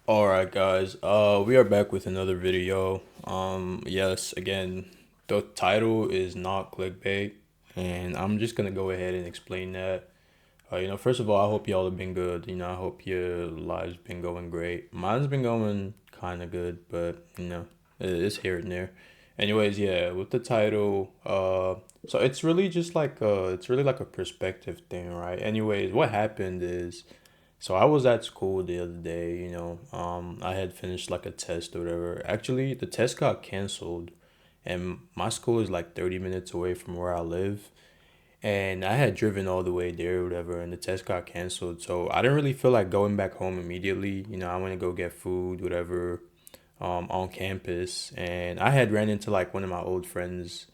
All right, guys. We are back with another video. Yes, again, the title is not clickbait, and I'm just gonna go ahead and explain that. First of all, I hope y'all have been good. I hope your lives been going great. Mine's been going kind of good, but it's here and there. Anyways, yeah, with the title, so it's really like a perspective thing, right? Anyways, what happened is. So I was at school the other day, I had finished like a test or whatever. Actually, the test got canceled, and my school is like 30 minutes away from where I live. And I had driven all the way there or whatever, and the test got canceled. So I didn't really feel like going back home immediately. I went to go get food, whatever, on campus. And I had ran into like one of my old friends,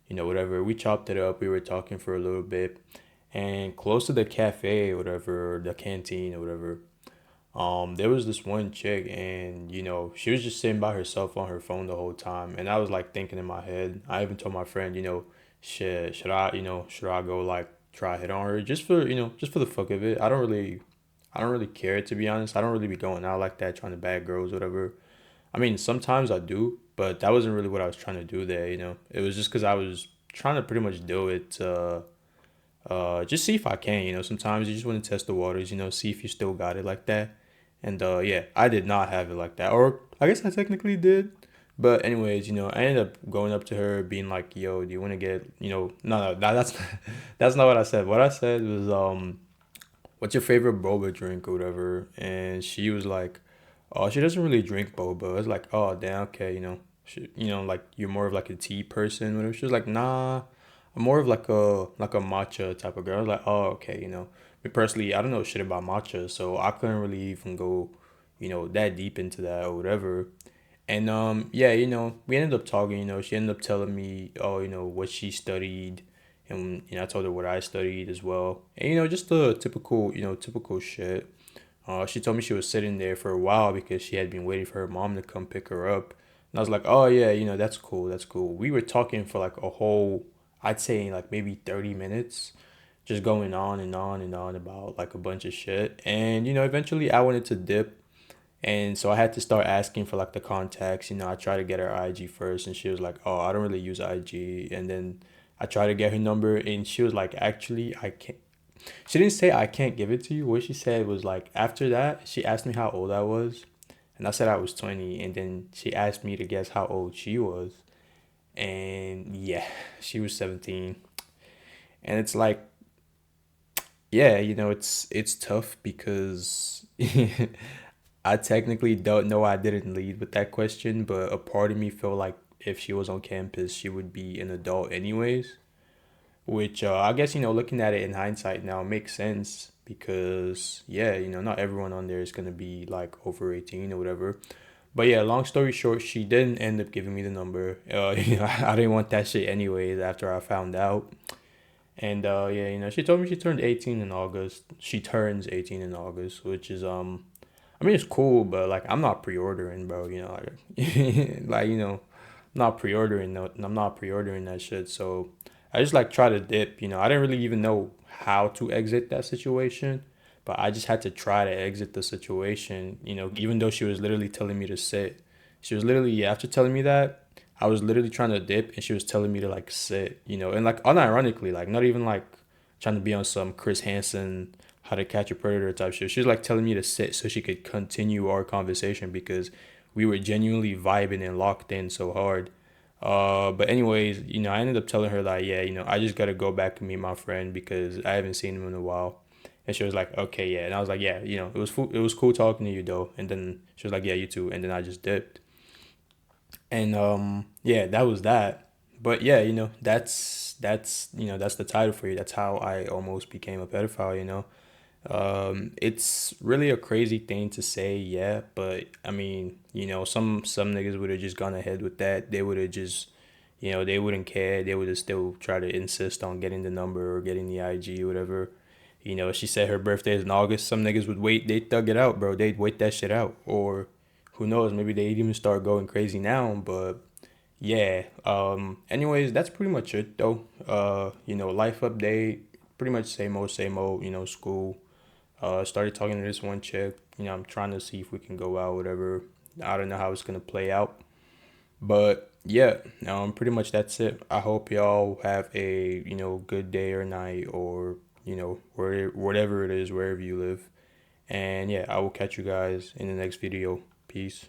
whatever. We chopped it up, we were talking for a little bit. And close to the cafe or whatever, the canteen or whatever, there was this one chick, and she was just sitting by herself on her phone the whole time. And I was like thinking in my head, I even told my friend, should I go like try hit on her just for, just for the fuck of it. I don't really care, to be honest. I don't really be going out like that trying to bag girls, whatever. I mean, sometimes I do, but that wasn't really what I was trying to do there. It was just because I was trying to pretty much do it, just see if I can. Sometimes you just want to test the waters, see if you still got it like that. And yeah, I did not have it like that. Or I guess I technically did. But anyways, I ended up going up to her being like, "Yo, do you want to get, no, that's that's not what I said. What I said was what's your favorite boba drink or whatever?" And she was like, "Oh, she doesn't really drink boba." I was like, "Oh, damn, okay, like you're more of like a tea person, whatever." She was like, "Nah, I'm more of like a matcha type of girl." I was like, "Oh, okay, Me personally, I don't know shit about matcha, so I couldn't really even go, that deep into that or whatever." And yeah, we ended up talking. She ended up telling me, oh, what she studied, and I told her what I studied as well, and just the typical shit. She told me she was sitting there for a while because she had been waiting for her mom to come pick her up. And I was like, oh, yeah, that's cool. That's cool. We were talking for like a whole, I'd say like maybe 30 minutes, just going on and on and on about like a bunch of shit. And, eventually I wanted to dip. And so I had to start asking for like the contacts. I tried to get her IG first, and she was like, oh, I don't really use IG. And then I tried to get her number, and she was like, actually, I can't. She didn't say I can't give it to you. What she said was like after that, she asked me how old I was, and I said I was 20, and then she asked me to guess how old she was. And yeah, she was 17. And it's like, yeah, it's tough because I technically don't know I didn't lead with that question, but a part of me felt like if she was on campus, she would be an adult anyways. Which I guess looking at it in hindsight now makes sense because yeah, not everyone on there is gonna be like over 18 or whatever. But yeah, long story short, she didn't end up giving me the number. I didn't want that shit anyways after I found out. And yeah, she told me she turned 18 in August. She turns 18 in August, which is I mean it's cool, but like I'm not pre-ordering, bro. Like not pre-ordering. No, I'm not pre-ordering that shit. So I just like try to dip. I didn't really even know how to exit that situation, but I just had to try to exit the situation. Even though she was literally telling me to sit. She was literally, yeah, after telling me that, I was literally trying to dip, and she was telling me to like sit. And like unironically, like not even like trying to be on some Chris Hansen How to Catch a Predator type shit. She was like telling me to sit so she could continue our conversation because we were genuinely vibing and locked in so hard. But anyways, I ended up telling her that yeah, I just gotta go back and meet my friend because I haven't seen him in a while. And she was like, okay, yeah. And I was like, yeah, it was cool talking to you though. And then she was like, yeah, you too. And then I just dipped. And yeah, that was that. But yeah, that's the title for you. That's how I almost became a pedophile. It's really a crazy thing to say, yeah, but I mean, some niggas would have just gone ahead with that. They would have just, they wouldn't care. They would have still try to insist on getting the number or getting the IG or whatever. She said her birthday is in August. Some niggas would wait. They thug it out, bro. They'd wait that shit out. Or who knows? Maybe they'd even start going crazy now. But yeah. Anyways, that's pretty much it though. Life update. Pretty much same old, same old. School. Started talking to this one chick. I'm trying to see if we can go out, whatever. I don't know how it's gonna play out, but yeah, pretty much that's it. I hope y'all have a good day or night, or whatever it is, wherever you live. And yeah, I will catch you guys in the next video. Peace.